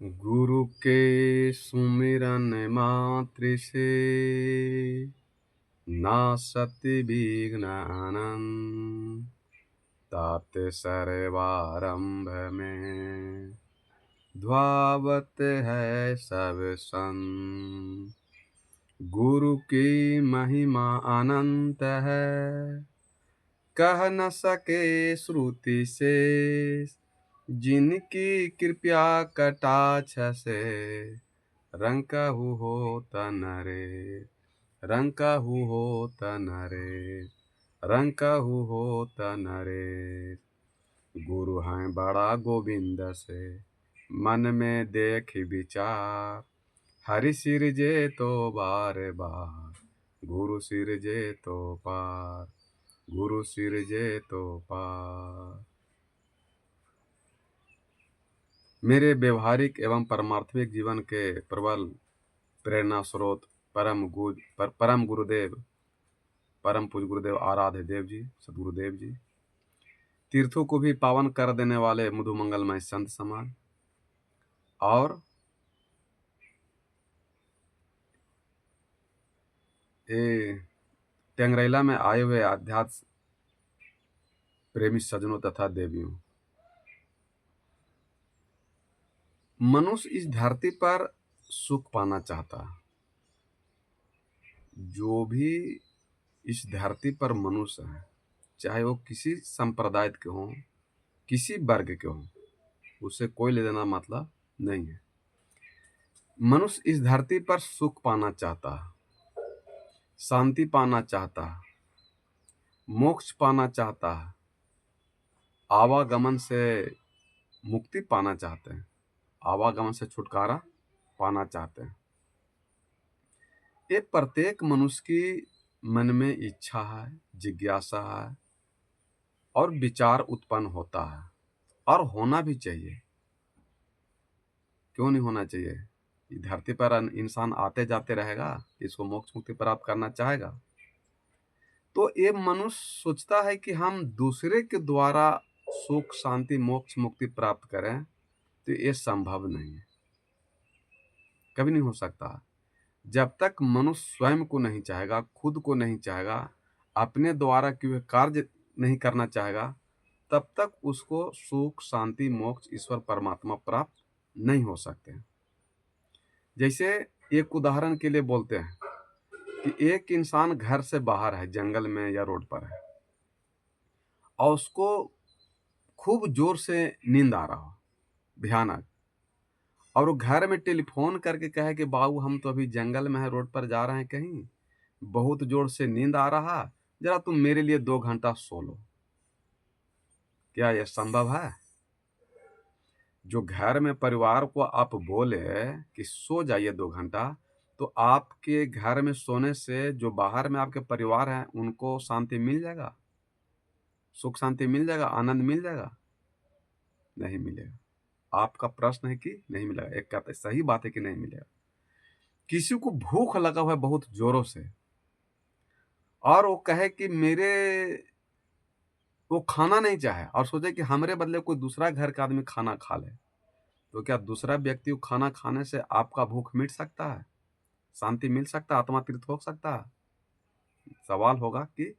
गुरु के सुमिरन मात्र से नासति विघ्न अनंत। तात सर्वारंभ में ध्यावत है सब संत। गुरु की महिमा अनंत है, कह न सके श्रुति से। जिनकी कृपा कटाक्ष से रंकहु होत नरे। रंकहु होत नरे। रंकहु होत नरे। गुरु हैं बड़ा गोविंद से, मन में देख विचार। हरि सिरजे तो बार बार, गुरु सिरजे तो पार। गुरु सिरजे तो पार। मेरे व्यवहारिक एवं परमार्थिक जीवन के प्रबल प्रेरणा स्रोत परम गुरुदेव, परम पूज्य गुरुदेव आराध्य देव जी, सदगुरुदेव जी, तीर्थों को भी पावन कर देने वाले मधु मंगलमय संत समाज, और ये टेंगरैला में आए हुए आध्यात्म प्रेमी सज्जनों तथा देवियों। मनुष्य इस धरती पर सुख पाना चाहता है। जो भी इस धरती पर मनुष्य है, चाहे वो किसी संप्रदाय के हों, किसी वर्ग के हों, उससे कोई लेना मतलब नहीं है। मनुष्य इस धरती पर सुख पाना चाहता है, शांति पाना चाहता है, मोक्ष पाना चाहता है, आवागमन से मुक्ति पाना चाहते हैं, आवागमन से छुटकारा पाना चाहते हैं। ये प्रत्येक मनुष्य की मन में इच्छा है, जिज्ञासा है और विचार उत्पन्न होता है, और होना भी चाहिए। क्यों नहीं होना चाहिए? इस धरती पर इंसान आते जाते रहेगा, इसको मोक्ष मुक्ति प्राप्त करना चाहेगा। तो ये मनुष्य सोचता है कि हम दूसरे के द्वारा सुख शांति मोक्ष मुक्ति प्राप्त करें, तो ये संभव नहीं है, कभी नहीं हो सकता। जब तक मनुष्य स्वयं को नहीं चाहेगा, खुद को नहीं चाहेगा, अपने द्वारा किए कार्य नहीं करना चाहेगा, तब तक उसको सुख शांति मोक्ष ईश्वर परमात्मा प्राप्त नहीं हो सकते। जैसे एक उदाहरण के लिए बोलते हैं कि एक इंसान घर से बाहर है, जंगल में या रोड पर है, और उसको खूब जोर से नींद आ रहा हो, भयानक, और वो घर में टेलीफोन करके कहे कि बाबू हम तो अभी जंगल में है, रोड पर जा रहे हैं कहीं, बहुत जोर से नींद आ रहा, जरा तुम मेरे लिए 2 घंटा सो लो। क्या यह संभव है? जो घर में परिवार को आप बोले कि सो जाइए 2 घंटा, तो आपके घर में सोने से जो बाहर में आपके परिवार हैं उनको शांति मिल जाएगा, सुख शांति मिल जाएगा, आनंद मिल जाएगा? नहीं मिलेगा। आपका प्रश्न है कि नहीं मिलेगा, एक कहता है सही बात है कि नहीं मिलेगा। किसी को भूख लगा हुआ है बहुत जोरों से, और वो कहे कि वो खाना नहीं चाहे, और सोचे कि हमारे बदले कोई दूसरा घर का आदमी खाना खा ले, तो क्या दूसरा व्यक्ति को खाना खाने से आपका भूख मिट सकता है? शांति मिल सकता है? आत्मा तृप्त हो सकता है? सवाल होगा कि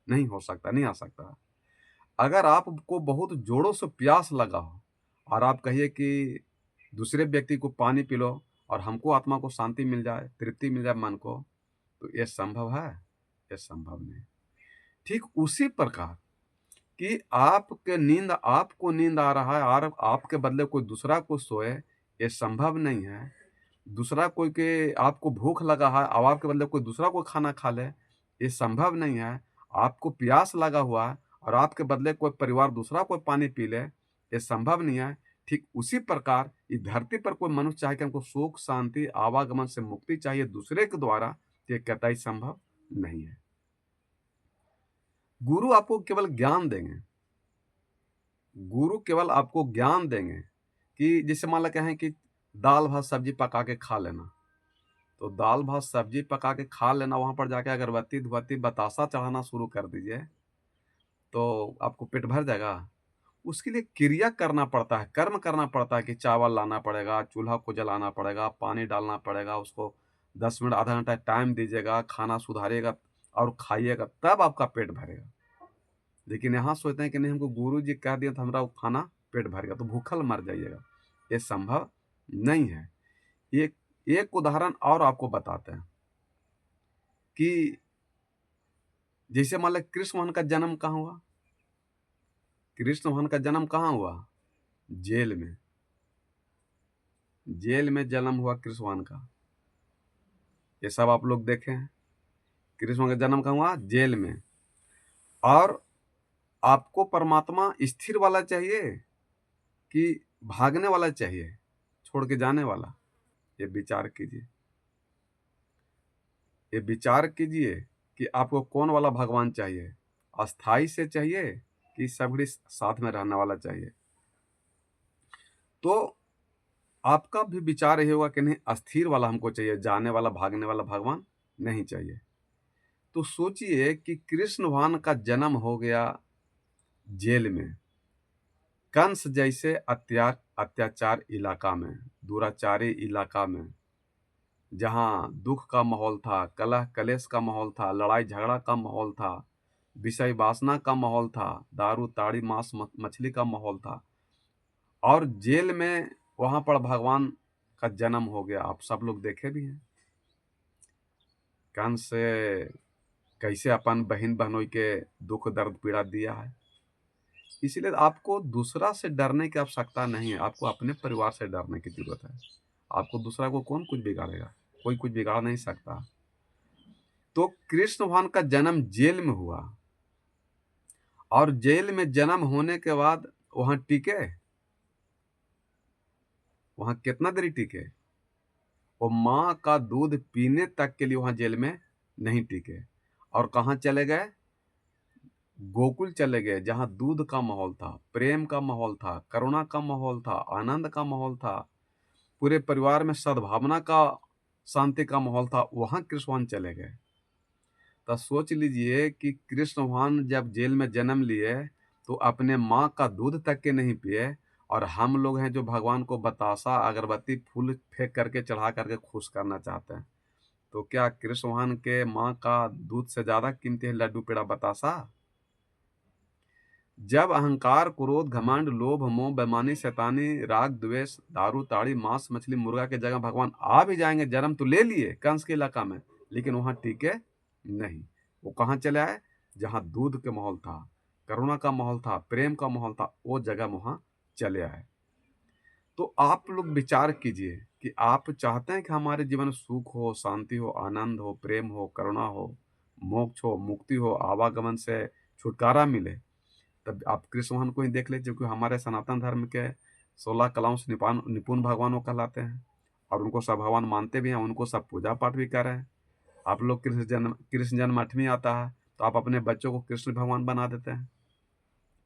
नहीं हो सकता, नहीं आ सकता। अगर आपको बहुत जोरों से प्यास लगा हो और आप कहिए कि दूसरे व्यक्ति को पानी पिलो और हमको आत्मा को शांति मिल जाए, तृप्ति मिल जाए मन को, तो यह संभव है? यह संभव नहीं। ठीक उसी प्रकार कि आपको नींद आ रहा है और आपके बदले कोई दूसरा को सोए, ये संभव नहीं है। दूसरा कोई के आपको भूख लगा है और आपके बदले कोई दूसरा कोई खाना खा ले, ये संभव नहीं है। आपको प्यास लगा हुआ है और आपके बदले कोई परिवार दूसरा कोई पानी पी ले, ये संभव नहीं है। ठीक उसी प्रकार इस धरती पर कोई मनुष्य चाहे कि हमको सुख शांति आवागमन से मुक्ति चाहिए दूसरे के द्वारा, तो ये कतई संभव नहीं है। गुरु आपको केवल ज्ञान देंगे, गुरु केवल आपको ज्ञान देंगे कि जैसे मान लो कहें कि दाल भात सब्जी पका के खा लेना, तो दाल भात सब्जी पका के खा लेना, वहां पर जाके अगरबत्ती धुबत्ती बतासा चढ़ाना शुरू कर दीजिए, तो आपको पेट भर जाएगा? उसके लिए क्रिया करना पड़ता है, कर्म करना पड़ता है कि चावल लाना पड़ेगा, चूल्हा को जलाना पड़ेगा, पानी डालना पड़ेगा, उसको 10 मिनट आधा घंटा टाइम दीजिएगा, खाना सुधारिएगा और खाइएगा, तब आपका पेट भरेगा। लेकिन यहाँ सोचते हैं कि नहीं, हमको गुरु जी कह दिया तो हमारा वो खाना पेट भर गया, तो भूखल मर जाइएगा। ये संभव नहीं है। एक एक उदाहरण और आपको बताते हैं कि जैसे मान लें कृष्ण भगवान का जन्म कहाँ हुआ? कृष्ण भगवान का जन्म कहाँ हुआ? जेल में। जेल में जन्म हुआ कृष्ण भगवान का। ये सब आप लोग देखे हैं। कृष्ण भगवान का जन्म कहाँ हुआ? जेल में। और आपको परमात्मा स्थिर वाला चाहिए कि भागने वाला चाहिए, छोड़ के जाने वाला? ये विचार कीजिए। ये विचार कीजिए कि आपको कौन वाला भगवान चाहिए, अस्थाई से चाहिए कि सबड़ी साथ में रहने वाला चाहिए? तो आपका भी विचार ये होगा कि नहीं, अस्थिर वाला हमको चाहिए, जाने वाला भागने वाला भगवान नहीं चाहिए। तो सोचिए कि कृष्ण भगवान का जन्म हो गया जेल में, कंस जैसे अत्याचार इलाका में, दुराचारी इलाका में, जहां दुख का माहौल था, कलह कलेश का माहौल था, लड़ाई झगड़ा का माहौल था, विषय वासना का माहौल था, दारू ताड़ी मांस मछली का माहौल था, और जेल में वहां पर भगवान का जन्म हो गया। आप सब लोग देखे भी हैं कंस से कैसे अपन बहन बहनोई के दुख दर्द पीड़ा दिया है। इसलिए आपको दूसरा से डरने की आवश्यकता नहीं है, आपको अपने परिवार से डरने की जरूरत है। आपको दूसरा को कौन कुछ बिगाड़ेगा? कोई कुछ बिगाड़ नहीं सकता। तो कृष्ण भगवान का जन्म जेल में हुआ, और जेल में जन्म होने के बाद वहां टिके, वहां कितना देरी टिके? वो माँ का दूध पीने तक के लिए वहां जेल में नहीं टिके, और कहाँ चले गए? गोकुल चले गए, जहां दूध का माहौल था, प्रेम का माहौल था, करुणा का माहौल था, आनंद का माहौल था, पूरे परिवार में सद्भावना का, शांति का माहौल था। वहां कृष्ण भगवान चले गए। तो सोच लीजिए कि कृष्ण भगवान जब जेल में जन्म लिए तो अपने माँ का दूध तक के नहीं पिए, और हम लोग हैं जो भगवान को बतासा अगरबत्ती फूल फेंक करके चढ़ा करके खुश करना चाहते हैं। तो क्या कृष्ण भगवान के माँ का दूध से ज्यादा कीमती है लड्डू पेड़ा बतासा? जब अहंकार क्रोध घमंड लोभ मोह बेईमानी शैतानी राग द्वेष दारू ताड़ी मांस मछली मुर्गा के जगह भगवान आ भी जाएंगे, जन्म तो ले लिए कंस के इलाका में, लेकिन वहां टीके नहीं। वो कहाँ चले आए? जहां दूध के माहौल था, करुणा का माहौल था, प्रेम का माहौल था, वो जगह वहां चले आए। तो आप लोग विचार कीजिए कि आप चाहते हैं कि हमारे जीवन में सुख हो, शांति हो, आनंद हो, प्रेम हो, करुणा हो, मोक्ष हो, मुक्ति हो, आवागमन से छुटकारा मिले। तब आप कृष्ण भगवान को ही देख लीजिए, क्योंकि हमारे सनातन धर्म के 16 कलाओं से निपुण भगवान वो कहलाते हैं, और उनको सब भगवान मानते भी हैं, उनको सब पूजा पाठ भी कर रहे हैं। आप लोग कृष्ण जन्माष्टमी आता है तो आप अपने बच्चों को कृष्ण भगवान बना देते हैं,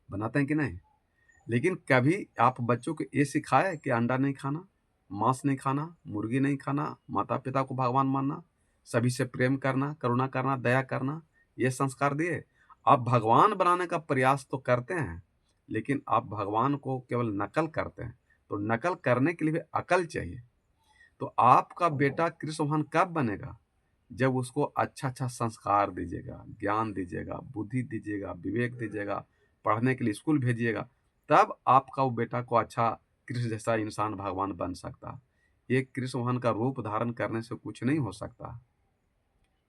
बनाते हैं कि नहीं? लेकिन कभी आप बच्चों को ये सिखाए कि अंडा नहीं खाना, मांस नहीं खाना, मुर्गी नहीं खाना, माता पिता को भगवान मानना, सभी से प्रेम करना, करुणा करना, दया करना, ये संस्कार दिए? आप भगवान बनाने का प्रयास तो करते हैं, लेकिन आप भगवान को केवल नकल करते हैं। तो नकल करने के लिए भी अकल चाहिए। तो आपका बेटा कृष्ण भगवान कब बनेगा? जब उसको अच्छा अच्छा संस्कार दीजिएगा, ज्ञान दीजिएगा, बुद्धि दीजिएगा, विवेक दीजिएगा, पढ़ने के लिए स्कूल भेजिएगा, तब आपका वो बेटा को अच्छा कृष्ण जैसा इंसान भगवान बन सकता। ये कृष्ण भगवान का रूप धारण करने से कुछ नहीं हो सकता।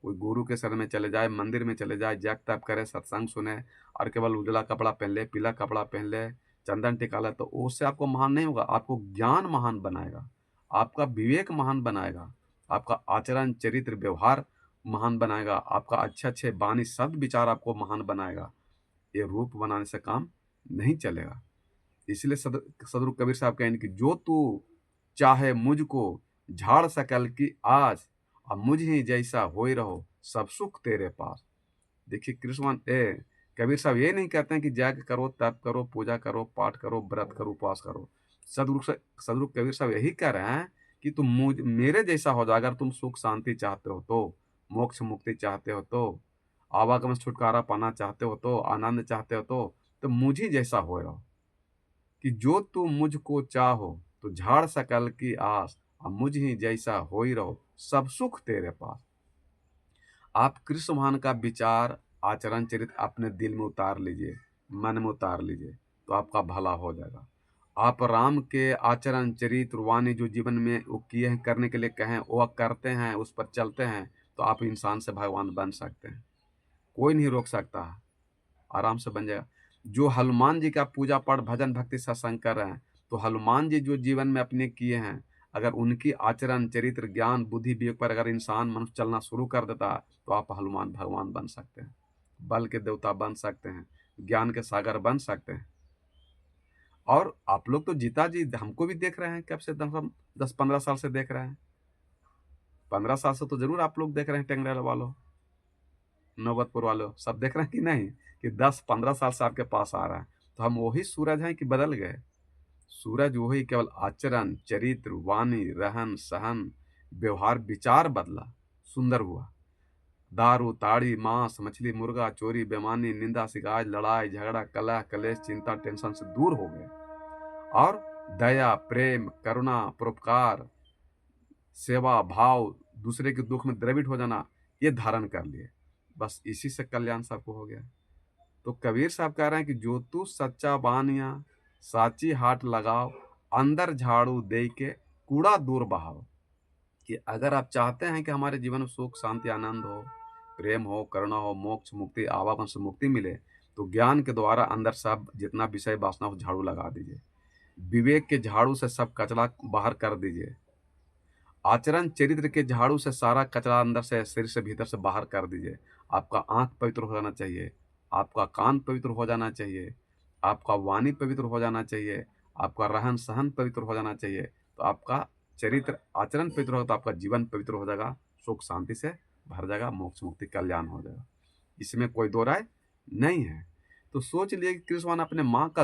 कोई गुरु के शरण में चले जाए, मंदिर में चले जाए, जप तप करे, सत्संग सुने, और केवल उजला कपड़ा पहन ले, पीला कपड़ा पहन ले, चंदन टिका ले, तो उससे आपको महान नहीं होगा। आपको ज्ञान महान बनाएगा, आपका विवेक महान बनाएगा, आपका आचरण चरित्र व्यवहार महान बनाएगा, आपका अच्छे अच्छे वाणी शब्द विचार आपको महान बनाएगा। ये रूप बनाने से काम नहीं चलेगा। इसलिए सदगुरु कबीर साहब कहें कि जो तू चाहे मुझको झाड़ सकल की आज, अब मुझ ही जैसा होई रहो सब सुख तेरे पास। देखिए कृष्ण कबीर साहब ये नहीं कहते हैं कि यज्ञ करो, तप करो, पूजा करो, पाठ करो, व्रत करो, उपवास करो। सदगुरु कबीर साहब यही कह रहे हैं कि तुम मुझ मेरे जैसा हो जाए। अगर तुम सुख शांति चाहते हो तो, मोक्ष मुक्ति चाहते हो तो, आवागमन से छुटकारा पाना चाहते हो तो, आनंद चाहते हो तो मुझ ही जैसा हो रहो। कि जो तू मुझको चाहो तो झाड़ सकल की आस, अब मुझ ही जैसा हो ही रहो, सब सुख तेरे पास। आप कृष्ण भगवान का विचार, आचरण, चरित्र अपने दिल में उतार लीजिए, मन में उतार लीजिए, तो आपका भला हो जाएगा। आप राम के आचरण, चरित्र, वाणी जो जीवन में वो किए हैं, करने के लिए कहें, वो करते हैं, उस पर चलते हैं, तो आप इंसान से भगवान बन सकते हैं। कोई नहीं रोक सकता है, आराम से बन जाएगा। जो हनुमान जी का पूजा पाठ, भजन, भक्ति, सत्संग कर रहे हैं, तो हनुमान जी जो जीवन में अपने किए हैं, अगर उनकी आचरण, चरित्र, ज्ञान, बुद्धि, विवेक पर अगर इंसान मनुष्य चलना शुरू कर देता है, तो आप हनुमान भगवान बन सकते हैं, बल के देवता बन सकते हैं, ज्ञान के सागर बन सकते हैं। और आप लोग तो जीता जी हमको भी देख रहे हैं, कब से 10-15 साल से देख रहे हैं। 15 साल से तो जरूर आप लोग देख रहे हैं, टेंगरेल वालों, नौबतपुर वालों, सब देख रहे हैं कि नहीं, कि 10-15 साल से आपके पास आ रहा है। तो हम वही सूरज हैं कि बदल गए? सूरज वही, केवल आचरण, चरित्र, वाणी, रहन सहन, व्यवहार, विचार बदला, सुंदर हुआ। दारू, ताड़ी, मांस, मछली, मुर्गा, चोरी, बेईमानी, निंदा, शिकायत, लड़ाई झगड़ा, कलह, कलेश, चिंता, टेंशन से दूर हो गए, और दया, प्रेम, करुणा, परोपकार, सेवा भाव, दूसरे के दुख में द्रवित हो जाना, ये धारण कर लिए। बस इसी से कल्याण सबको हो गया। तो कबीर साहब कह रहे हैं कि जो तू सच्चा बानिया, साची हाट लगाओ, अंदर झाड़ू दे के कूड़ा दूर बहाओ। कि अगर आप चाहते हैं कि हमारे जीवन में सुख, शांति, आनंद हो, प्रेम हो, करुणा हो, मोक्ष, मुक्ति, आवागमन से मुक्ति मिले, तो ज्ञान के द्वारा अंदर सब जितना विषय वासना हो झाड़ू लगा दीजिए। विवेक के झाड़ू से सब कचरा बाहर कर दीजिए। आचरण, चरित्र के झाड़ू से सारा कचरा अंदर से, शरीर से, भीतर से बाहर कर दीजिए। आपका आंख पवित्र हो जाना चाहिए, आपका कान पवित्र हो जाना चाहिए, आपका वाणी पवित्र हो जाना चाहिए, आपका रहन सहन पवित्र हो जाना चाहिए। तो आपका चरित्र, आचरण पवित्र होगा तो आपका जीवन पवित्र हो जाएगा, सुख शांति से भर जाएगा, मोक्ष मुक्ति कल्याण हो जाएगा। इसमें कोई दो राय नहीं है। तो सोच लिए कि कृष्ण भगवान अपने माँ का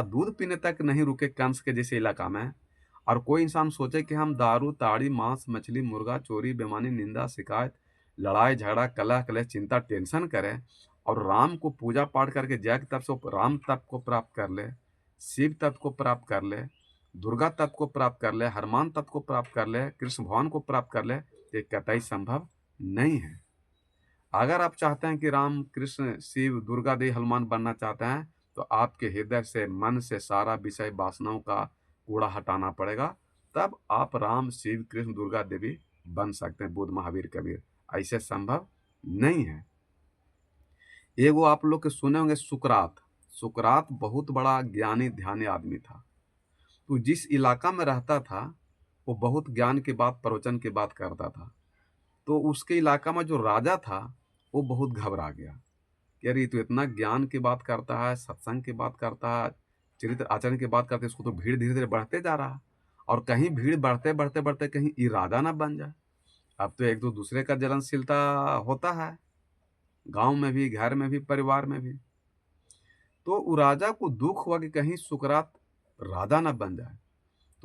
दूध पीने तक नहीं रुके कंस के जैसे इलाका में। और कोई इंसान सोचे कि हम दारू, ताड़ी, मांस, मछली, मुर्गा, चोरी, बेईमानी, निंदा, शिकायत, लड़ाई झगड़ा, कलह कलेश, चिंता, टेंशन करें, और राम को पूजा पाठ करके जय के तत्व से राम तत्व को प्राप्त कर ले, शिव तत्व को प्राप्त कर ले, दुर्गा तत्व को प्राप्त कर ले, हनुमान तत्व को प्राप्त कर ले, कृष्ण भगवान को प्राप्त कर ले, तो ये कतई संभव नहीं है। अगर आप चाहते हैं कि राम, कृष्ण, शिव, दुर्गा देवी, हनुमान बनना चाहते हैं, तो आपके हृदय से, मन से सारा विषय वासनाओं का कूड़ा हटाना पड़ेगा, तब आप राम, शिव, कृष्ण, दुर्गा देवी बन सकते हैं, बुद्ध, महावीर, कबीर। ऐसे संभव नहीं है। एगो आप लोग के सुने होंगे सुकरात। सुकरात बहुत बड़ा ज्ञानी, ध्यानी आदमी था। तो जिस इलाका में रहता था, वो बहुत ज्ञान की बात, प्रवचन की बात करता था। तो उसके इलाका में जो राजा था, वो बहुत घबरा गया कि अरे, ये तो इतना ज्ञान की बात करता है, सत्संग की बात करता है, चरित्र आचरण की बात करते, इसको तो भीड़ धीरे धीरे बढ़ते जा रहा है, और कहीं भीड़ बढ़ते बढ़ते बढ़ते कहीं इरादा ना बन जाए। अब तो एक दो दूसरे का जलनशीलता होता है, गांव में भी, घर में भी, परिवार में भी। तो वो राजा को दुख हुआ कि कहीं सुकरात राजा ना बन जाए।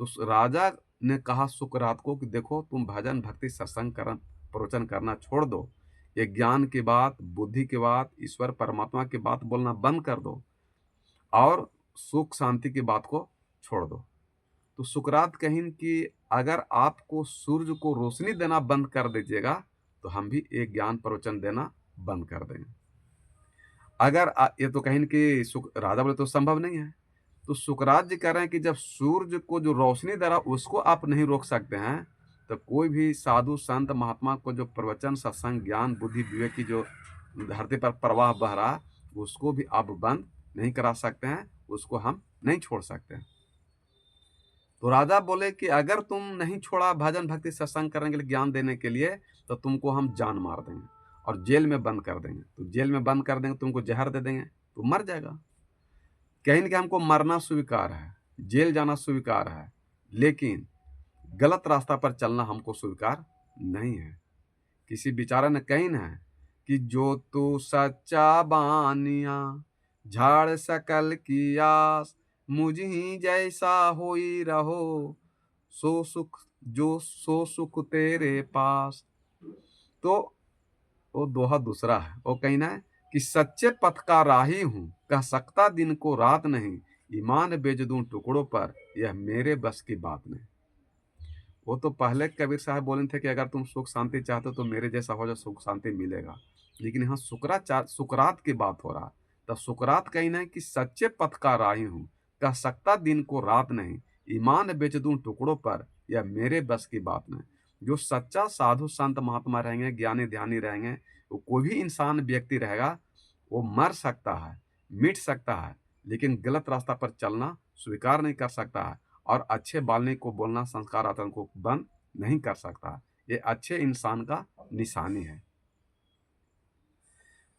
तो राजा ने कहा सुकरात को कि देखो, तुम भजन, भक्ति, सत्संग करना, प्रवचन करना छोड़ दो, ये ज्ञान की बात, बुद्धि की बात, ईश्वर परमात्मा की बात बोलना बंद कर दो, और सुख शांति की बात को छोड़ दो। तो सुकरात कहें कि अगर आपको सूर्य को रोशनी देना बंद कर दीजिएगा, तो हम भी एक ज्ञान प्रवचन देना बंद कर देंगे। अगर ये तो कहें कि राजा बोले तो संभव नहीं है। तो सुकरात जी कह रहे हैं कि जब सूर्य को जो रोशनी दे रहा उसको आप नहीं रोक सकते हैं, तो कोई भी साधु संत महात्मा को जो प्रवचन, सत्संग, ज्ञान, बुद्धि, विवेक की जो धरती पर प्रवाह बह रहा, उसको भी आप बंद नहीं करा सकते हैं, उसको हम नहीं छोड़ सकते हैं। तो राजा बोले कि अगर तुम नहीं छोड़ा भजन, भक्ति, सत्संग करने के लिए, ज्ञान देने के लिए, तो तुमको हम जान मार देंगे और जेल में बंद कर देंगे। तो जेल में बंद कर देंगे, तुमको जहर दे देंगे, तो मर जाएगा। कहीं कि हमको मरना स्वीकार है, जेल जाना स्वीकार है, लेकिन गलत रास्ता पर चलना हमको स्वीकार नहीं है। किसी बेचारा ने कही ना कि जो तू सच्चा बानिया, झाड़ सकल की आस, मुझ ही जैसा होई रहो, सो सुख तेरे पास। तो वो दोहा दूसरा है, वो कहना है कि सच्चे पथ का राही हूं, कह सकता दिन को रात नहीं, ईमान बेच दूं टुकड़ों पर, यह मेरे बस की बात नहीं। वो तो पहले कबीर साहब बोले थे कि अगर तुम सुख शांति चाहते हो तो मेरे जैसा हो जाओ, सुख शांति मिलेगा। लेकिन यहाँ सुकरात की बात हो रहा है। तो सुकरात कहीं नहीं कि सच्चे पथ का राही हूँ, कह सकता दिन को रात नहीं, ईमान बेच दूं टुकड़ों पर, यह मेरे बस की बात नहीं। जो सच्चा साधु संत महात्मा रहेंगे, ज्ञानी ध्यानी रहेंगे, वो कोई भी इंसान व्यक्ति रहेगा, वो मर सकता है, मिट सकता है, लेकिन गलत रास्ता पर चलना स्वीकार नहीं कर सकता है, और अच्छे बालने को बोलना, संस्कार आचरण को बंद नहीं कर सकता। ये अच्छे इंसान का निशानी है।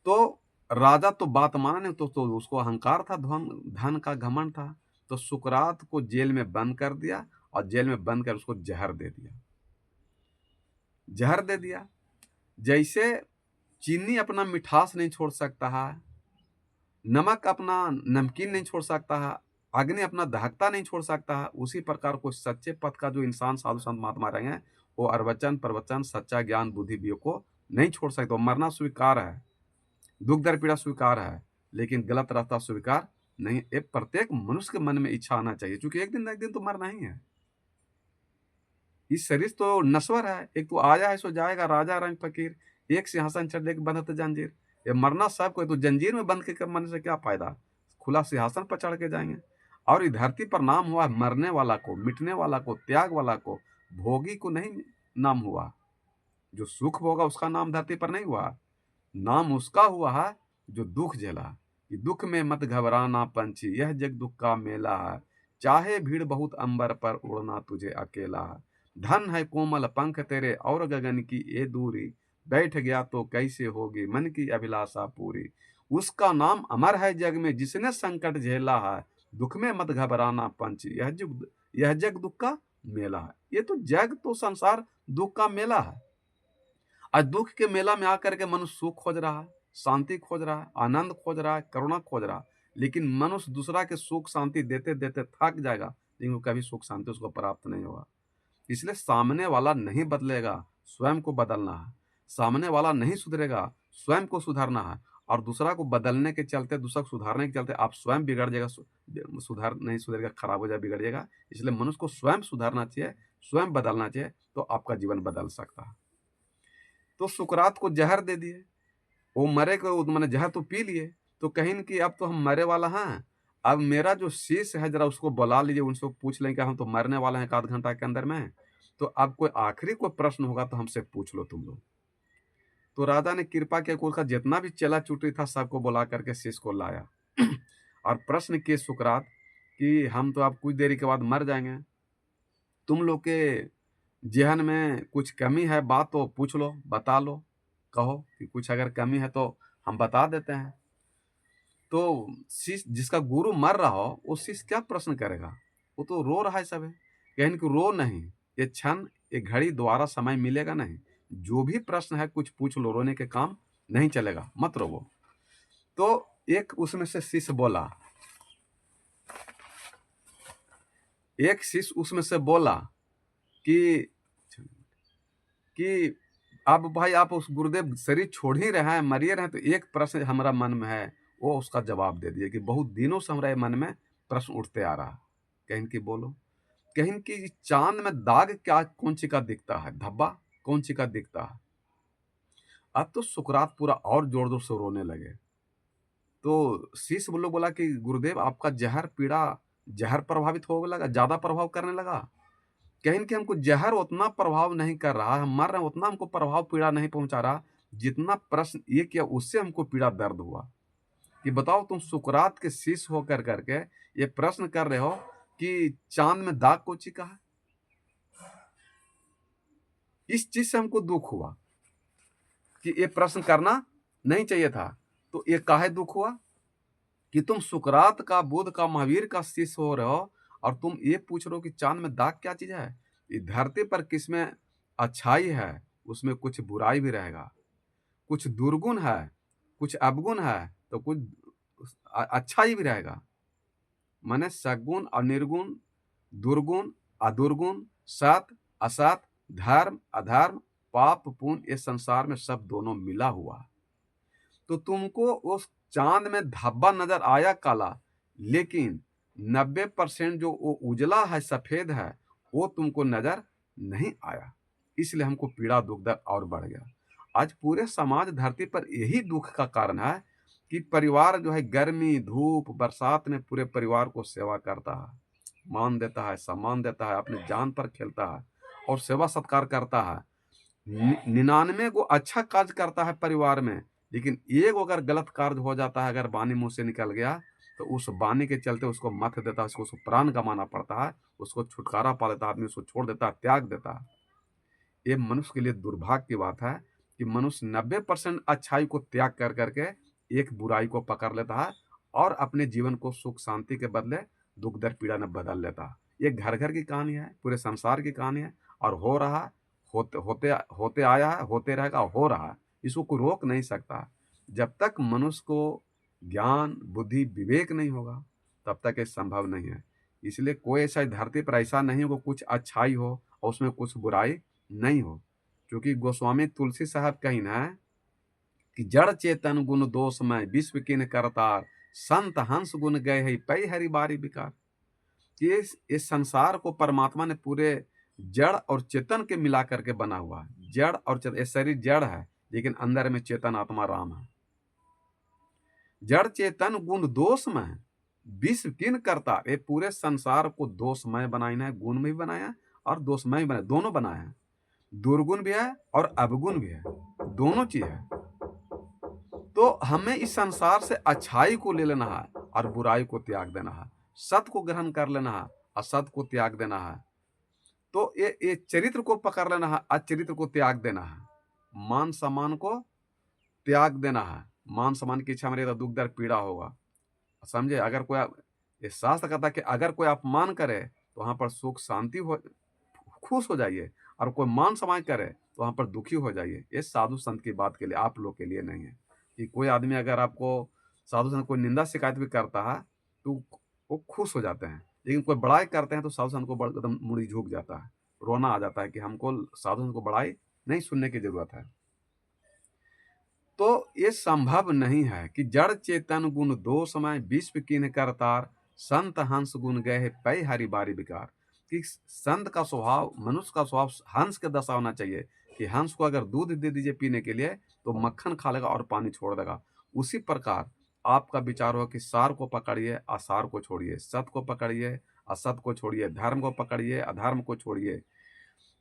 तो राजा तो बात माना नहीं, तो उसको अहंकार था, धन धन का घमंड था। तो सुकरात को जेल में बंद कर दिया, और जेल में बंद कर उसको जहर दे दिया। जहर दे दिया। जैसे चीनी अपना मिठास नहीं छोड़ सकता है, नमक अपना नमकीन नहीं छोड़ सकता है, अग्नि अपना दहकता नहीं छोड़ सकता है, उसी प्रकार को सच्चे पथ का जो इंसान साधु संत महात्मा रहेंगे, वो अर्वचन प्रवचन सच्चा ज्ञान बुद्धि वियोग को नहीं छोड़ सकते। वो मरना स्वीकार है, दुख दर्द पीड़ा स्वीकार है, लेकिन गलत रास्ता स्वीकार नहीं। एक प्रत्येक मनुष्य के मन में इच्छा आना चाहिए, क्योंकि एक दिन न एक दिन तो मरना ही है। इस शरीर तो नश्वर है, एक तो आया है सो जाएगा, राजा रंग फकीर, एक सिंहासन चढ़ एक बंधत जंजीर। ये मरना सबको है, तो जंजीर में बंध के मरने से क्या फायदा, खुला सिंहासन पर चढ़ के जाएंगे। और इस धरती पर नाम हुआ मरने वाला को, मिटने वाला को, त्याग वाला को, भोगी को नहीं नाम हुआ। जो सुख होगा उसका नाम धरती पर नहीं हुआ, नाम उसका हुआ है जो दुख झेला। कि दुख में मत घबराना पंछी, यह जग दुख का मेला है, चाहे भीड़ बहुत अंबर पर उड़ना तुझे अकेला है। धन है कोमल पंख तेरे और गगन की ये दूरी, बैठ गया तो कैसे होगी मन की अभिलाषा पूरी। उसका नाम अमर है जग में जिसने संकट झेला है, दुख में मत घबराना पंछी, यह जग दुख का मेला है। ये तो जग तो संसार दुख का मेला है। आज दुख के मेला में आकर के मनुष्य सुख खोज रहा है, शांति खोज रहा है, आनंद खोज रहा है, करुणा खोज रहा है। लेकिन मनुष्य दूसरा के सुख शांति देते देते थक जाएगा, लेकिन कभी सुख शांति उसको प्राप्त नहीं होगा। इसलिए सामने वाला नहीं बदलेगा, स्वयं को बदलना है। सामने वाला नहीं सुधरेगा, स्वयं को सुधारना है। और दूसरा को बदलने के चलते, दूसरा को सुधारने के चलते आप स्वयं बिगड़ जाएगा, सुधार नहीं सुधरेगा, खराब हो जाए, बिगड़ जाएगा। इसलिए मनुष्य को स्वयं सुधारना चाहिए, स्वयं बदलना चाहिए, तो आपका जीवन बदल सकता है। तो सुकरात को जहर दे दिए, वो मरे को मैंने जहर तो पी लिए। तो कहीं न कि अब तो हम मरे वाला हैं, अब मेरा जो शिष्य है जरा उसको बुला लीजिए, उनसे पूछ लें कि हम तो मरने वाले हैं एक आध घंटा के अंदर में, तो अब कोई आखिरी कोई प्रश्न होगा तो हमसे पूछ लो तुम लोग। तो राजा ने कृपा किया कि उसका जितना भी चला चुटी था सबको बुला करके शिष्य को लाया और प्रश्न किए सुकरात कि हम तो अब कुछ देरी के बाद मर जाएंगे, तुम लोग के जेहन में कुछ कमी है बात तो पूछ लो, बता लो, कहो कि कुछ अगर कमी है तो हम बता देते हैं। तो शिष्य जिसका गुरु मर रहा हो वो शिष्य क्या प्रश्न करेगा, वो तो रो रहा है सब है। कहने कि रो नहीं, ये क्षण ये घड़ी दोबारा समय मिलेगा नहीं, जो भी प्रश्न है कुछ पूछ लो, रोने के काम नहीं चलेगा, मत रोवो। तो एक उसमें से शिष्य बोला, एक शिष्य उसमें से बोला कि अब भाई आप उस गुरुदेव शरीर छोड़ ही रहे हैं, मरिए रहे हैं, तो एक प्रश्न हमारा मन में है, वो उसका जवाब दे दिया कि बहुत दिनों से हमारे मन में प्रश्न उठते आ रहा। कहीं की बोलो, कहीं की चांद में दाग क्या कौन सी का दिखता है, धब्बा कौन सी का दिखता है। अब तो सुकरात पूरा और जोर जोर से रोने लगे। तो शिष्य वो लोग बोला कि गुरुदेव आपका जहर पीड़ा जहर प्रभावित होने लगा, ज्यादा प्रभाव करने लगा। कहीं कि हमको जहर उतना प्रभाव नहीं कर रहा, हम मर रहे हैं उतना हमको प्रभाव पीड़ा नहीं पहुंचा रहा, जितना प्रश्न ये किया उससे हमको पीड़ा दर्द हुआ। कि बताओ तुम सुकरात के शिष्य होकर करके ये प्रश्न कर रहे हो कि चांद में दाग कोची का है। इस चीज से हमको दुख हुआ कि ये प्रश्न करना नहीं चाहिए था। तो ये काहे दुख हुआ कि तुम सुकरात का, बुद्ध का, महावीर का शिष्य हो रहे हो और तुम ये पूछ रहे हो कि चांद में दाग क्या चीज है। इस धरती पर किसमें अच्छाई है उसमें कुछ बुराई भी रहेगा, कुछ दुर्गुण है, कुछ अवगुण है, तो कुछ अच्छाई भी रहेगा। माने सगुण और निर्गुण, दुर्गुण अदुर्गुण, सत असत, धर्म अधर्म, पाप पुण्य, इस संसार में सब दोनों मिला हुआ है। तो तुमको उस चांद में धब्बा नजर आया काला, लेकिन 90% जो वो उजला है, सफेद है, वो तुमको नजर नहीं आया, इसलिए हमको पीड़ा दुख दर्द और बढ़ गया। आज पूरे समाज धरती पर यही दुख का कारण है कि परिवार जो है गर्मी धूप बरसात में पूरे परिवार को सेवा करता है, मान देता है, सम्मान देता है, अपनी जान पर खेलता है और सेवा सत्कार करता है। 99 को अच्छा कार्य करता है परिवार में, लेकिन एक अगर गलत कार्य हो जाता है, अगर वाणी मुंह से निकल गया, तो उस वाणी के चलते उसको मत देता है, उसको प्राण गंवाना पड़ता है, उसको छुटकारा पा लेता है, आदमी उसको छोड़ देता है, त्याग देता है। ये मनुष्य के लिए दुर्भाग्य की बात है कि मनुष्य 90% अच्छाई को त्याग कर करके एक बुराई को पकड़ लेता है और अपने जीवन को सुख शांति के बदले दुख दर्द पीड़ा में बदल लेता है। ये घर घर की कहानी है, पूरे संसार की कहानी है, और हो रहा है, होते होते होते आया है, होते रहेगा, हो रहा है। इसको कोई रोक नहीं सकता। जब तक मनुष्य को ज्ञान बुद्धि विवेक नहीं होगा, तब तक ये संभव नहीं है। इसलिए कोई ऐसा धरती पर ऐसा नहीं हो कुछ अच्छाई हो और उसमें कुछ बुराई नहीं हो। क्योंकि गोस्वामी तुलसी साहब कही ना कि जड़ चेतन गुण दोषमय विश्व किन करतार, संत हंस गुण गए है पै हरि बारी विकार। कि इस संसार को परमात्मा ने पूरे जड़ और चेतन के मिला करके बना हुआ है। जड़ और चेतन, ये शरीर जड़ है लेकिन अंदर में चेतन आत्मा राम है। जड़ चेतन गुण दोषमय विश्व किन करता, ये पूरे संसार को दोषमय बनाया है, गुण में भी बनाया और दोषमय भी बनाया, दोनों बनाया है। दुर्गुण भी है और अवगुण भी है, दोनों चीज है। तो हमें इस संसार से अच्छाई को ले लेना है और बुराई को त्याग देना है, सत को ग्रहण कर लेना है, असत को त्याग देना है। तो ये चरित्र को पकड़ लेना है, अचरित्र को त्याग देना है, मान सम्मान को त्याग देना है। मान सम्मान की इच्छा में रहेगा दुख दर्द पीड़ा होगा, समझे। अगर कोई ये शास्त्र कहता है कि अगर कोई अपमान करे तो वहां पर सुख शांति हो, खुश हो जाइए, और कोई मान सम्मान करे तो वहां पर दुखी हो जाइए। ये साधु संत की बात के लिए, आप लोग के लिए नहीं है। कि कोई आदमी अगर आपको साधु संत कोई निंदा शिकायत भी करता है तो वो खुश हो जाते हैं, लेकिन कोई बड़ाई करते हैं तो साधु संत को एकदम मुड़ी झुक जाता है, रोना आ जाता है कि हमको साधु संत को बड़ाई नहीं सुनने की जरूरत है। तो ये संभव नहीं है कि जड़ चेतन गुण दोषमय विश्व किन करतार, संत हंस गुण गए है पै हरि बारी विकार। कि संत का स्वभाव, मनुष्य का स्वभाव हंस के दशा होना चाहिए कि हंस को अगर दूध दे दीजिए पीने के लिए तो मक्खन खा लेगा और पानी छोड़ देगा। उसी प्रकार आपका विचार हो कि सार को पकड़िए असार को छोड़िए, सत को पकड़िए असत को छोड़िए, धर्म को पकड़िए अधर्म को छोड़िए,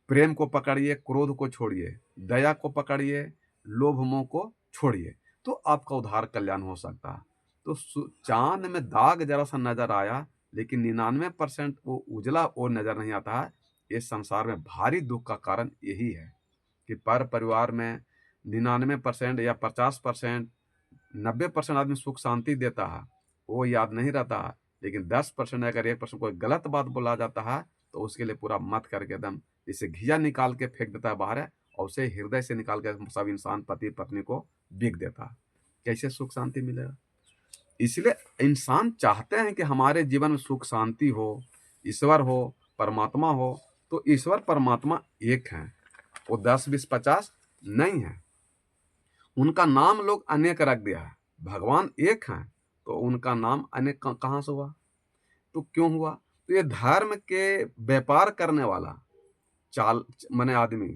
प्रेम को पकड़िए क्रोध को छोड़िए, दया को पकड़िए लोभ मोह को छोड़िए, तो आपका उद्धार कल्याण हो सकता है। तो चांद में दाग जरा सा नजर आया, लेकिन 99% वो उजला और नजर नहीं आता है। इस संसार में भारी दुख का कारण यही है कि पर परिवार में 99% या 50%, 90% आदमी सुख शांति देता है, वो याद नहीं रहता है। लेकिन 10% अगर 1% कोई गलत बात बोला जाता है तो उसके लिए पूरा मत करके एकदम इसे घिया निकाल के फेंक देता है बाहर है, और उसे हृदय से निकाल के सब इंसान पति पत्नी को बिक देता है। कैसे सुख शांति मिलेगा? इसलिए इंसान चाहते हैं कि हमारे जीवन में सुख शांति हो, ईश्वर हो, परमात्मा हो। तो ईश्वर परमात्मा एक हैं, वो 10 20 50 नहीं है। उनका नाम लोग अनेक रख दिया है। भगवान एक हैं तो उनका नाम अनेक कहाँ से हुआ? तो क्यों हुआ? तो ये धर्म के व्यापार करने वाला चाल माने आदमी,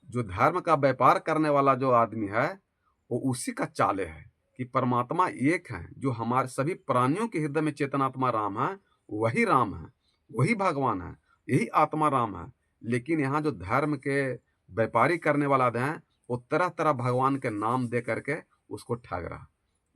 जो धर्म का व्यापार करने वाला जो आदमी है, वो उसी का चाले है कि परमात्मा एक है। जो हमारे सभी प्राणियों के हृदय में चेतनात्मा राम है, वही राम है, वही भगवान है, यही आत्मा राम है। लेकिन यहाँ जो धर्म के व्यापारी करने वाला है, वो तरह तरह भगवान के नाम दे करके उसको ठग रहा।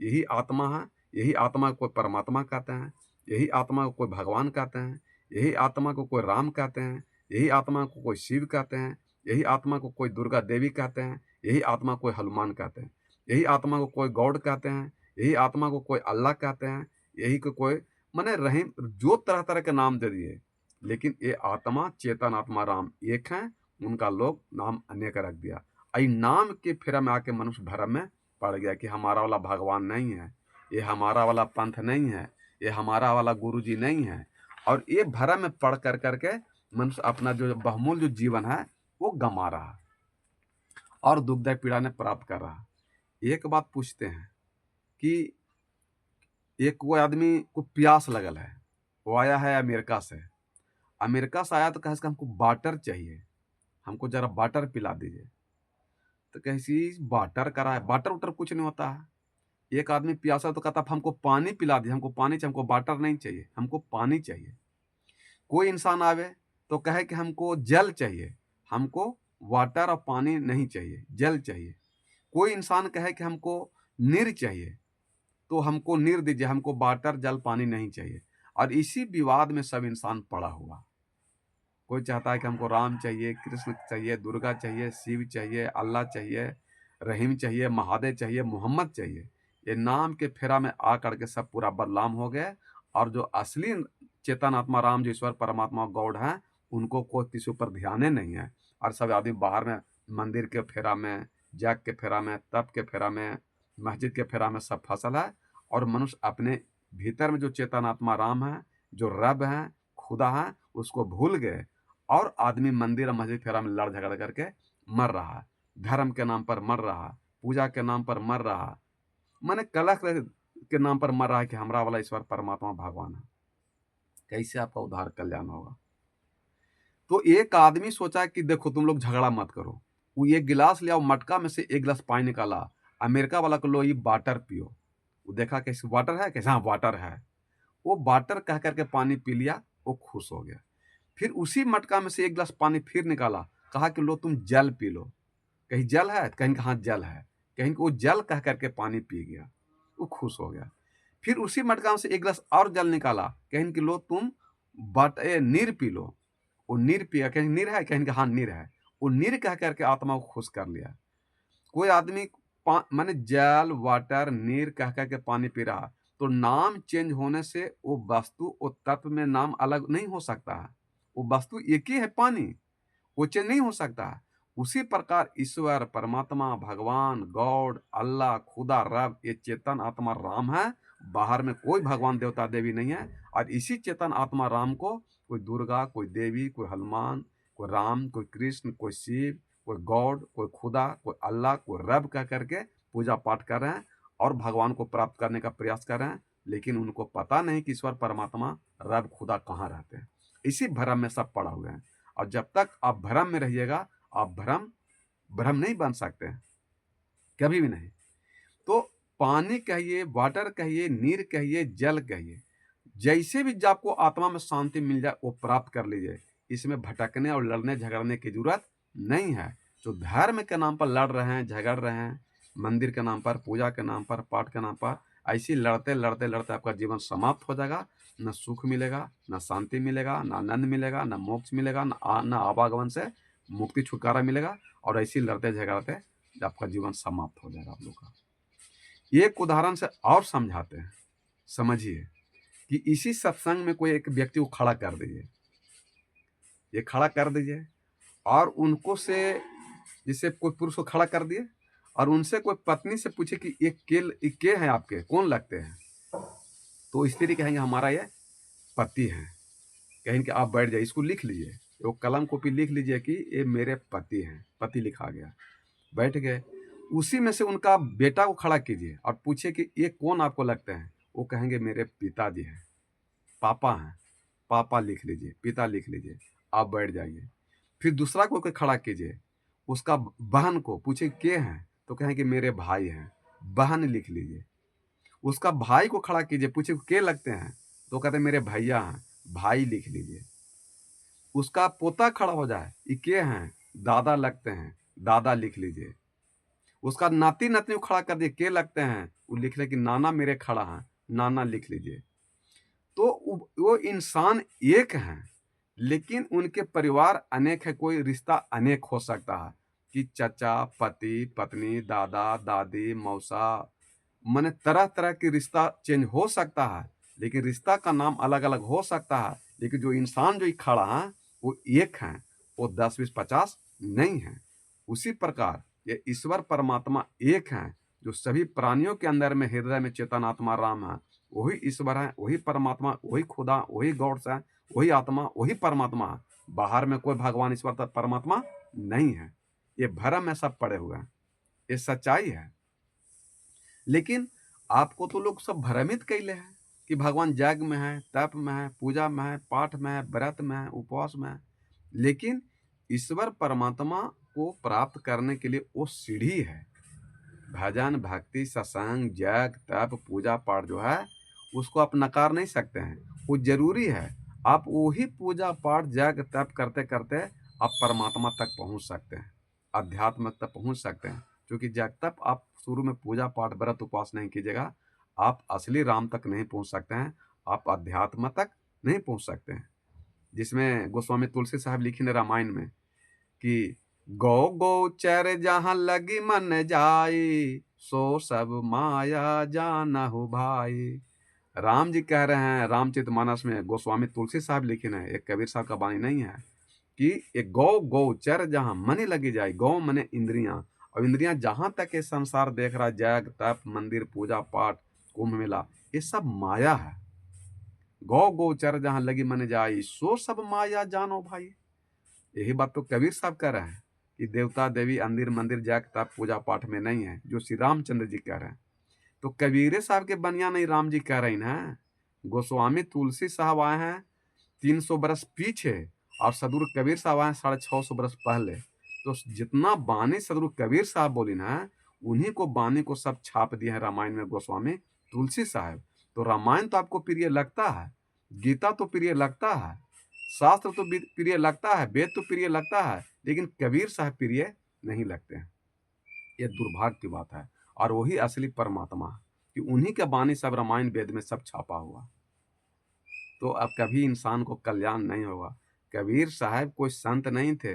यही आत्मा है, यही आत्मा को कोई परमात्मा कहते हैं, यही आत्मा को कोई भगवान कहते हैं, यही आत्मा को कोई राम कहते हैं, यही आत्मा को कोई शिव कहते हैं, यही आत्मा को कोई दुर्गा देवी कहते हैं, यही आत्मा को कोई हनुमान कहते हैं, यही आत्मा को कोई गॉड कहते हैं, यही आत्मा को कोई अल्लाह कहते हैं, यही को कोई माने रहीम, जो तरह तरह के नाम दे दिए। लेकिन ये आत्मा चेतन आत्मा राम एक है, उनका लोग नाम अनेक रख दिया। आई नाम के फेरा में आके मनुष्य भ्रम में पड़ गया कि हमारा वाला भगवान नहीं है, ये हमारा वाला पंथ नहीं है, ये हमारा वाला गुरु जी नहीं है। और ये भ्रम में पड़ कर करके मनुष्य अपना जो बहुमूल्य जो जीवन है वो गंवा रहा और दुखदायी पीड़ा ने प्राप्त कर रहा। एक बात पूछते हैं कि एक कोई आदमी को प्यास लगल है, वो आया है अमेरिका से। अमेरिका से आया तो कहा इसका हमको वाटर चाहिए, हमको ज़रा वाटर पिला दीजिए। तो कैसी वाटर करा है, वाटर-वाटर कुछ नहीं होता है। एक आदमी प्यासा तो कहता हमको पानी पिला दीजिए, हमको पानी चाहिए, हमको वाटर नहीं चाहिए, हमको पानी चाहिए। कोई इंसान आवे तो कहे कि हमको जल चाहिए, हमको वाटर और पानी नहीं चाहिए, जल चाहिए। कोई इंसान कहे कि हमको नीर चाहिए, तो हमको नीर दीजिए, हमको वाटर, जल, पानी नहीं चाहिए। और इसी विवाद में सब इंसान पड़ा हुआ। कोई चाहता है कि हमको राम चाहिए, कृष्ण चाहिए, दुर्गा चाहिए, शिव चाहिए, अल्लाह चाहिए, रहीम चाहिए, महादेव चाहिए, मोहम्मद चाहिए। ये नाम के फेरा में आ करके सब पूरा बदनाम हो गए। और जो असली चेतन आत्मा राम, जो ईश्वर परमात्मा गॉड हैं, उनको कोई किसी ऊपर ध्यान ही नहीं है। और सब आदमी बाहर में मंदिर के फेरा में, जग के फेरा में, तप के फेरा में, मस्जिद के फेरा में सब फसल है। और मनुष्य अपने भीतर में जो चेतन आत्मा राम है, जो रब है, खुदा है, उसको भूल गए। और आदमी मंदिर और मस्जिद फेरा में लड़ झगड़ करके मर रहा है, धर्म के नाम पर मर रहा है, पूजा के नाम पर मर रहा है, माने कलह के नाम पर मर रहा है कि हमारा वाला ईश्वर परमात्मा भगवान है। कैसे आपका उद्धार कल्याण होगा? तो एक आदमी सोचा कि देखो तुम लोग झगड़ा मत करो, वो एक गिलास ले आओ, मटका में से एक गिलास पानी निकाला, अमेरिका वाला को लो ये वाटर पियो। वो देखा कैसे वाटर है, कैसे हाँ वाटर है, वो वाटर कह करके पानी पी लिया, वो खुश हो गया। फिर उसी मटका में से एक गिलास पानी फिर निकाला, कहा कि लो तुम जल पी लो। कहीं जल है, कहीं हाँ जल है, कहीं वो जल कह करके पानी पी गया, वो खुश हो गया। फिर उसी मटका में से एक गिलास और जल निकाला, कहीं कि लो तुम नीर पी लो। वो नीर पिया, कहीं नीर है, कहीं हाँ नीर है, वो नीर कह करके आत्मा को खुश कर लिया। कोई आदमी माने जल, वाटर, नीर कह कह के पानी पी रहा, तो नाम चेंज होने से वो वस्तु, वो तत्व में नाम अलग नहीं हो सकता है। वो वस्तु एक ही है, पानी, वो चेंज नहीं हो सकता है। उसी प्रकार ईश्वर परमात्मा, भगवान, गॉड, अल्लाह, खुदा, रब, ये चेतन आत्मा राम है। बाहर में कोई भगवान देवता देवी नहीं है। और इसी चेतन आत्मा राम को कोई दुर्गा, कोई देवी, कोई हनुमान, कोई राम, कोई कृष्ण, कोई शिव, कोई गॉड, कोई खुदा, कोई अल्लाह, कोई रब कह करके पूजा पाठ कर रहे हैं और भगवान को प्राप्त करने का प्रयास कर रहे हैं। लेकिन उनको पता नहीं कि ईश्वर परमात्मा, रब, खुदा कहाँ रहते हैं। इसी भ्रम में सब पड़ा हुए हैं। और जब तक आप भ्रम में रहिएगा, आप भ्रम नहीं बन सकते हैं, कभी भी नहीं। तो पानी कहिए, वाटर कहिए, नीर कहिए, जल कहिए, जैसे भी आपको आत्मा में शांति मिल जाए वो प्राप्त कर लीजिए। इसमें भटकने और लड़ने झगड़ने की जरूरत नहीं है। जो धर्म के नाम पर लड़ रहे हैं, झगड़ रहे हैं, मंदिर के नाम पर, पूजा के नाम पर, पाठ के नाम पर, ऐसे लड़ते लड़ते लड़ते आपका जीवन समाप्त हो जाएगा। न सुख मिलेगा, न शांति मिलेगा, न आनंद मिलेगा, न मोक्ष मिलेगा, न आवागमन से मुक्ति छुटकारा मिलेगा। और ऐसे लड़ते झगड़ते आपका जीवन समाप्त हो जाएगा आप लोग का। एक उदाहरण से और समझाते हैं, समझिए कि इसी सत्संग में कोई एक व्यक्ति को खड़ा कर दीजिए, ये खड़ा कर दीजिए, और उनको से, जिससे कोई पुरुष को खड़ा कर दिए और उनसे कोई पत्नी से पूछे कि ये के हैं आपके, कौन लगते हैं? तो स्त्री कहेंगे हमारा ये पति है। कहेंगे कि आप बैठ जाइए, इसको लिख लीजिए, वो कलम कॉपी लिख लीजिए कि ये मेरे पति हैं। पति लिखा गया, बैठ गए। उसी में से उनका बेटा को खड़ा कीजिए और पूछे कि ये कौन आपको लगते हैं? वो कहेंगे मेरे पिताजी हैं, पापा हैं। पापा लिख लीजिए, पिता लिख लीजिए, आप बैठ जाइए। फिर दूसरा को खड़ा कीजिए, उसका बहन को पूछे के हैं, तो कहेंगे मेरे भाई हैं, बहन लिख लीजिए। उसका भाई को खड़ा कीजिए, पूछे के लगते हैं, तो कहते मेरे भैया हैं, भाई लिख लीजिए। उसका पोता खड़ा हो जाए, ये के हैं, दादा लगते हैं, दादा लिख लीजिए। उसका नाती नातनी को खड़ा कर दिए, के लगते हैं, वो लिख ले कि नाना मेरे खड़ा हैं, नाना लिख लीजिए। तो वो इंसान एक हैं, लेकिन उनके परिवार अनेक है, कोई रिश्ता अनेक हो सकता है कि चचा, पति, पत्नी, दादा, दादी, मौसा, माने तरह तरह के रिश्ता चेंज हो सकता है। लेकिन रिश्ता का नाम अलग अलग हो सकता है, लेकिन जो इंसान जो खड़ा है वो एक है, वो 10, 20, 50 नहीं है। उसी प्रकार ये ईश्वर परमात्मा एक है, जो सभी प्राणियों के अंदर में हृदय में चेतन आत्मा राम है। वही ईश्वर है, वही परमात्मा, वही खुदा, वही गॉड है, वही आत्मा, वही परमात्मा है। बाहर में कोई भगवान ईश्वर परमात्मा नहीं है। ये भ्रम में सब पड़े हुए हैं, ये सच्चाई है। लेकिन आपको तो लोग सब भ्रमित कैले हैं। कि भगवान यज्ञ में है, तप में है, पूजा में है, पाठ में है, व्रत में है, उपवास में है। लेकिन ईश्वर परमात्मा को प्राप्त करने के लिए वो सीढ़ी है। भजन, भक्ति, सत्संग, यज्ञ, तप, पूजा पाठ जो है उसको आप नकार नहीं सकते हैं, वो जरूरी है। आप वही पूजा पाठ, यज्ञ, तप करते करते आप परमात्मा तक पहुंच सकते हैं, अध्यात्म तक पहुंच सकते हैं। क्योंकि जब तक आप शुरू में पूजा पाठ, व्रत, उपवास नहीं कीजिएगा, आप असली राम तक नहीं पहुंच सकते हैं, आप अध्यात्म तक नहीं पहुंच सकते हैं। जिसमें गोस्वामी तुलसी साहब लिखी ने रामायण में कि गौ गोचर जहाँ लगी मन जाई, सो सब माया जानहु भाई। राम जी कह रहे हैं रामचरितमानस में, गोस्वामी तुलसी साहब लिखे हैं, एक कबीर साहब का वाणी नहीं है, कि एक गौ गोचर जहाँ मन लगी जाए। गौ मने इंद्रियां, और इंद्रियां जहां तक ये संसार देख रहा है, जग तप, मंदिर, पूजा पाठ, कुंभ मेला, ये सब माया है। गौ गोचर जहाँ लगी मन जाई, सो सब माया जानो भाई। यही बात तो कबीर साहब कह रहे हैं कि देवता देवी, अंदिर मंदिर, जग तप, पूजा पाठ में नहीं है, जो श्री रामचंद्र जी कह रहे हैं। तो कबीरे साहब के बनिया नहीं राम जी कह रही ना। गोस्वामी तुलसी साहब आए हैं 300 बरस पीछे, और सदगुरु कबीर साहब आए 650 बरस पहले। तो जितना बानी सदगुरु कबीर साहब बोली ना, उन्हीं को बानी को सब छाप दिए हैं रामायण में गोस्वामी तुलसी साहब। तो रामायण तो आपको प्रिय लगता है, गीता तो प्रिय लगता है, शास्त्र तो प्रिय लगता है, वेद तो प्रिय लगता है, लेकिन कबीर साहब प्रिय नहीं लगते हैं। ये दुर्भाग्य की बात है। और वही असली परमात्मा है कि उन्हीं के बानी सब रामायण वेद में सब छापा हुआ। तो अब कभी इंसान को कल्याण नहीं होगा। कबीर साहब कोई संत नहीं थे,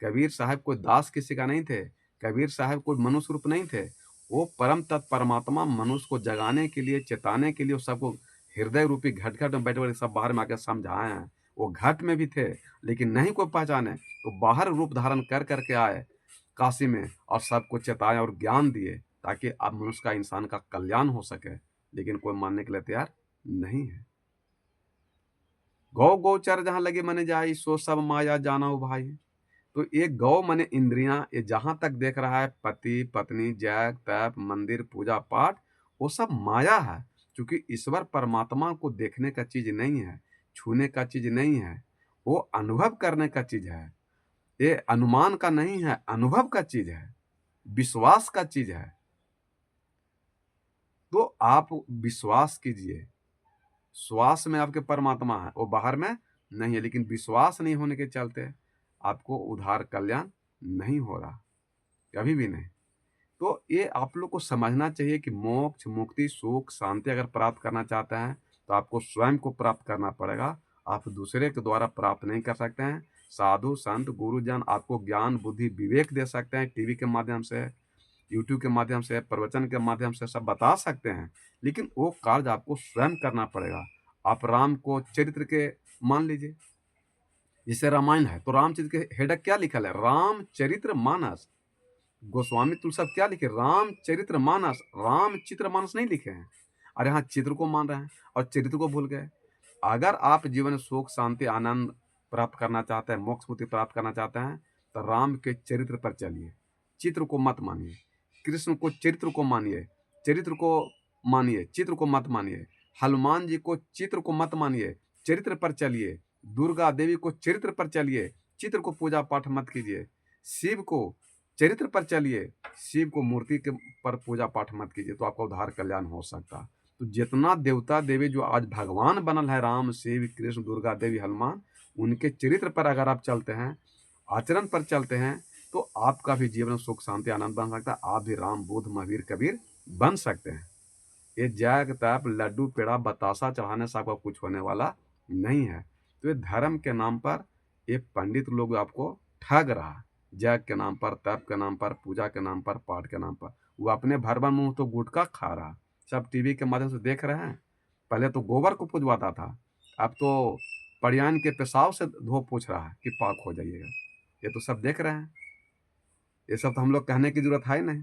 कबीर साहब कोई दास किसी का नहीं थे, कबीर साहब कोई मनुष्य रूप नहीं थे। वो परम तत् परमात्मा मनुष्य को जगाने के लिए, चेताने के लिए, सबको हृदय रूपी घट घट में बैठे बैठे सब बाहर में आकर समझाए हैं। वो घट में भी थे, लेकिन नहीं कोई पहचाने, तो बाहर रूप धारण कर करके आए काशी में, और सबको चेताए और ज्ञान दिए, ताकि अब मनुष्य का, इंसान का कल्याण हो सके। लेकिन कोई मानने के लिए तैयार नहीं है। गौ गोचर जहाँ लगे मने जाई, सो सब माया जानो भाई। तो ये गौ मने इंद्रियां, ये जहां तक देख रहा है, पति पत्नी, जग तप, मंदिर, पूजा पाठ, वो सब माया है। क्योंकि ईश्वर परमात्मा को देखने का चीज नहीं है, छूने का चीज नहीं है, वो अनुभव करने का चीज है। ये अनुमान का नहीं है, अनुभव का चीज है, विश्वास का चीज है। तो आप विश्वास कीजिए, श्वास में आपके परमात्मा है, वो बाहर में नहीं है। लेकिन विश्वास नहीं होने के चलते आपको उद्धार, कल्याण नहीं हो रहा, कभी भी नहीं। तो ये आप लोग को समझना चाहिए कि मोक्ष, मुक्ति, सुख, शांति अगर प्राप्त करना चाहते हैं तो आपको स्वयं को प्राप्त करना पड़ेगा। आप दूसरे के द्वारा प्राप्त नहीं कर सकते हैं। साधु संत गुरुजन आपको ज्ञान, बुद्धि, विवेक दे सकते हैं, टीवी के माध्यम से, यूट्यूब के माध्यम से, प्रवचन के माध्यम से सब बता सकते हैं, लेकिन वो कार्य आपको स्वयं करना पड़ेगा। आप राम को चरित्र के मान लीजिए, जैसे रामायण है तो रामचरित्र के हेडक क्या लिखा है, रामचरित्र मानस। गोस्वामी तुलसी क्या लिखे, रामचरित्र मानस, रामचित्र मानस नहीं लिखे हैं। और यहाँ चित्र को मान रहे हैं और चरित्र को भूल गए। अगर आप जीवन में सुख, शांति, आनंद प्राप्त करना चाहते हैं, मोक्ष मुक्ति प्राप्त करना चाहते हैं, तो राम के चरित्र पर चलिए, चित्र को मत मानिए। कृष्ण को चरित्र को मानिए, चरित्र को मानिए, चित्र को मत मानिए। हनुमान जी को चित्र को मत मानिए, चरित्र पर चलिए। दुर्गा देवी को चरित्र पर चलिए, चित्र को पूजा पाठ मत कीजिए। शिव को चरित्र पर चलिए, शिव को मूर्ति के पर पूजा पाठ मत कीजिए, तो आपका उद्धार कल्याण हो सकता। तो जितना देवता देवी जो आज भगवान बनल है, राम, शिव, कृष्ण, दुर्गा देवी, हनुमान, उनके चरित्र पर अगर आप चलते हैं, आचरण पर चलते हैं, तो आपका भी जीवन सुख, शांति, आनंद बन सकता है। आप भी राम, बुद्ध, महावीर, कबीर बन सकते हैं। ये जग तप, लड्डू, पेड़ा, बतासा चढ़ाने से आपका कुछ होने वाला नहीं है। तो ये धर्म के नाम पर ये पंडित लोग आपको ठग रहा है, जग के नाम पर, तप के नाम पर, पूजा के नाम पर, पाठ के नाम पर। वो अपने भरभर मुंह तो गुटखा खा रहा, सब टीवी के माध्यम से देख रहे हैं। पहले तो गोबर को पूजवाता था, अब तो पड़ियान के पेशाब से धो पूछ रहा है कि पाक हो जाइएगा। ये तो सब देख रहे हैं, ये सब तो हम लोग कहने की जरूरत है नहीं।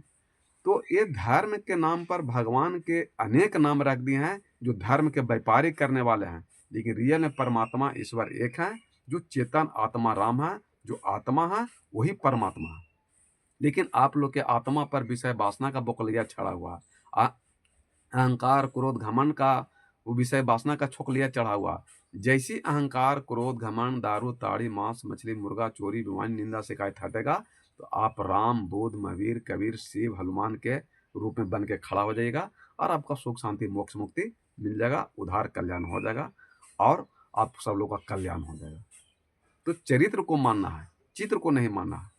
तो ये धर्म के नाम पर भगवान के अनेक नाम रख दिए हैं, जो धर्म के व्यापारी करने वाले हैं। लेकिन रियल में परमात्मा ईश्वर एक है, जो चेतन आत्मा राम है, जो आत्मा है वही परमात्मा है। लेकिन आप लोग के आत्मा पर विषय वासना का बुकलिया छड़ा हुआ है, अहंकार, क्रोध, घमंड का वो विषय वासना का छोक लिया चढ़ा हुआ। जैसी अहंकार, क्रोध, घमंड, दारू, ताड़ी, मांस, मछली, मुर्गा, चोरी, बेईमानी, निंदा, शिकायत हटेगा तो आप राम, बुद्ध, महावीर, कबीर, शिव, हनुमान के रूप में बन के खड़ा हो जाइएगा और आपका सुख, शांति, मोक्ष, मुक्ति मिल जाएगा, उधार कल्याण हो जाएगा और आप सब लोगों का कल्याण हो जाएगा। तो चरित्र को मानना है, चित्र को नहीं मानना है।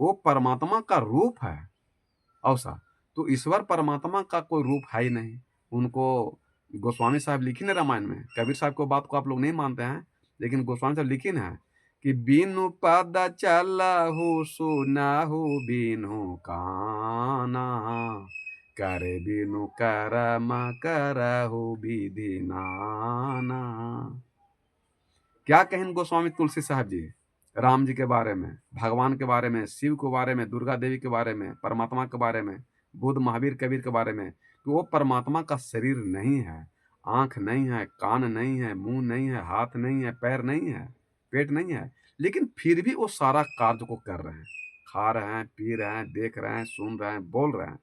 वो परमात्मा का रूप है अवसा। तो ईश्वर परमात्मा का कोई रूप है ही नहीं। उनको गोस्वामी साहब लिखी ना रामायण में, कबीर साहब को बात को आप लोग नहीं मानते हैं, लेकिन गोस्वामी साहब लिखी ना है कि बिनु पद चलहु सुनहु बिनु काना, करे बिनु करम करहु विधि नाना। क्या कहें गोस्वामी तुलसी साहब जी राम जी के बारे में, भगवान के बारे में, शिव के बारे में, दुर्गा देवी के बारे में, परमात्मा के बारे में, बुद्ध, महावीर, कबीर के बारे में कि वो परमात्मा का शरीर नहीं है, आंख नहीं है, कान नहीं है, मुंह नहीं है, हाथ नहीं है, पैर नहीं है, पेट नहीं है, लेकिन फिर भी वो सारा कार्य को कर रहे हैं, खा रहे हैं, पी रहे हैं, देख रहे हैं, सुन रहे हैं, बोल रहे हैं।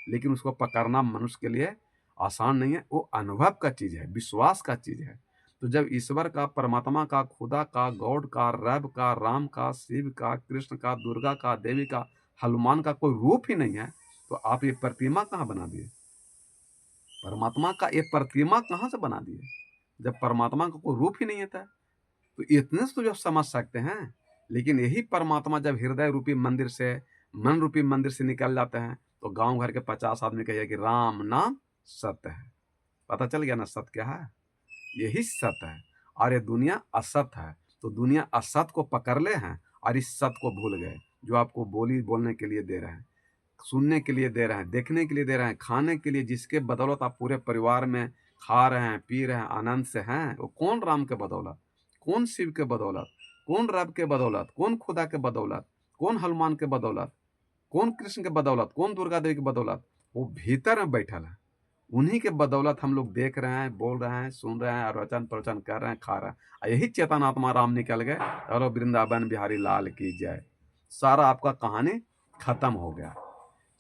लेकिन उसको पकड़ना मनुष्य के लिए आसान नहीं है। वो अनुभव का चीज है, विश्वास का चीज है। तो जब ईश्वर का, परमात्मा का, खुदा का, गॉड का, रब का, राम का, शिव का, कृष्ण का, दुर्गा का, देवी का, हनुमान का कोई रूप ही नहीं है, तो आप ये प्रतिमा कहाँ बना दिए? परमात्मा का ये प्रतिमा कहाँ से बना दिए जब परमात्मा का कोई रूप ही नहीं था? तो इतने से तो जो समझ सकते हैं। लेकिन यही परमात्मा जब हृदय रूपी मंदिर से, मन रूपी मंदिर से निकल जाते हैं तो गांव घर के 50 आदमी कहिए कि राम नाम सत्य है। पता चल गया ना सत्य क्या है? यही सत्य है। और ये दुनिया असत्य है। तो दुनिया असत्य को पकड़ ले हैं और इस सत्य को भूल गए जो आपको बोलने के लिए दे रहे हैं, सुनने के लिए दे रहे हैं, देखने के लिए दे रहे हैं, खाने के लिए, जिसके बदौलत आप पूरे परिवार में खा रहे हैं, पी रहे हैं, आनंद से हैं। वो कौन राम के बदौलत, कौन शिव के बदौलत, कौन रब के बदौलत, कौन खुदा के बदौलत, कौन हनुमान के बदौलत, कौन कृष्ण के बदौलत, कौन दुर्गा देवी के बदौलत? वो भीतर में बैठल है। उन्हीं के बदौलत हम लोग देख रहे हैं, बोल रहे हैं, सुन रहे हैं और वचन प्रवचन कर रहे हैं, खा रहे हैं। और यही चेतन आत्मा राम निकल गए। चलो वृंदावन बिहारी लाल की जय। सारा आपका कहानी खत्म हो गया,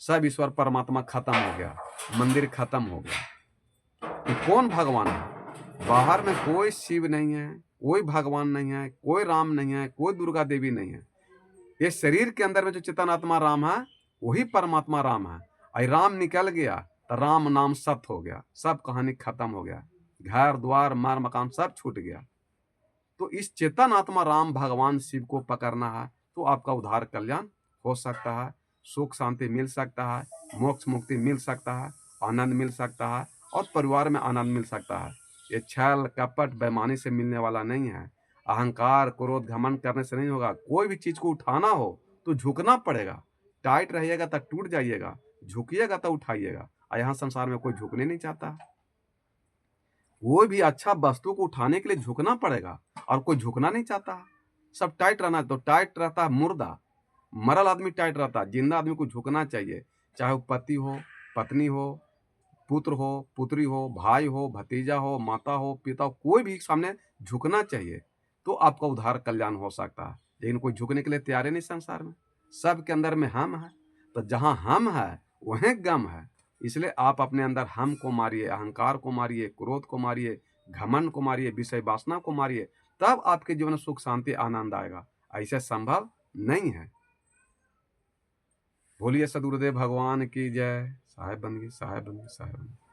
सब ईश्वर परमात्मा खत्म हो गया, मंदिर खत्म हो गया। कि कौन भगवान है? बाहर में कोई शिव नहीं है, कोई भगवान नहीं है, कोई राम नहीं है, कोई दुर्गा देवी नहीं है। ये शरीर के अंदर में जो चेतन आत्मा राम है वही परमात्मा राम है। और राम निकल गया तो राम नाम सत्य हो गया, सब कहानी खत्म हो गया, घर द्वार मार मकान सब छूट गया। तो इस चेतन आत्मा राम भगवान शिव को पकड़ना है तो आपका उद्धार कल्याण हो सकता है, सुख शांति मिल सकता है, मोक्ष मुक्ति मिल सकता है, आनंद मिल सकता है और परिवार में आनंद मिल सकता है। ये छल कपट बेईमानी से मिलने वाला नहीं है। अहंकार क्रोध घमंड करने से नहीं होगा। कोई भी चीज को उठाना हो तो झुकना पड़ेगा। टाइट रहिएगा तो टूट जाइएगा, झुकिएगा तो उठाइएगा। और यहाँ संसार में कोई झुकने नहीं चाहता। कोई भी अच्छा वस्तु को उठाने के लिए झुकना पड़ेगा और कोई झुकना नहीं चाहता। सब टाइट रहना, तो टाइट रहता है मुर्दा, मरल आदमी टाइट रहता है। जिंदा आदमी को झुकना चाहिए, चाहे वो पति हो, पत्नी हो, पुत्र हो, पुत्री हो, भाई हो, भतीजा हो, माता हो, पिता हो, कोई भी सामने झुकना चाहिए तो आपका उद्धार कल्याण हो सकता है। लेकिन कोई झुकने के लिए तैयार ही नहीं संसार में। सबके अंदर में हम है, तो जहां हम है वहीं गम है। इसलिए आप अपने अंदर हम को मारिए, अहंकार को मारिए, क्रोध को मारिए, घमंड को मारिए, विषय वासना को मारिए, तब आपके जीवन में सुख शांति आनंद आएगा। ऐसे संभव नहीं है। बोलिए सदगुरुदेव भगवान की जय। साहेब बन गई, साहेब बन गई, साहेब बन गई।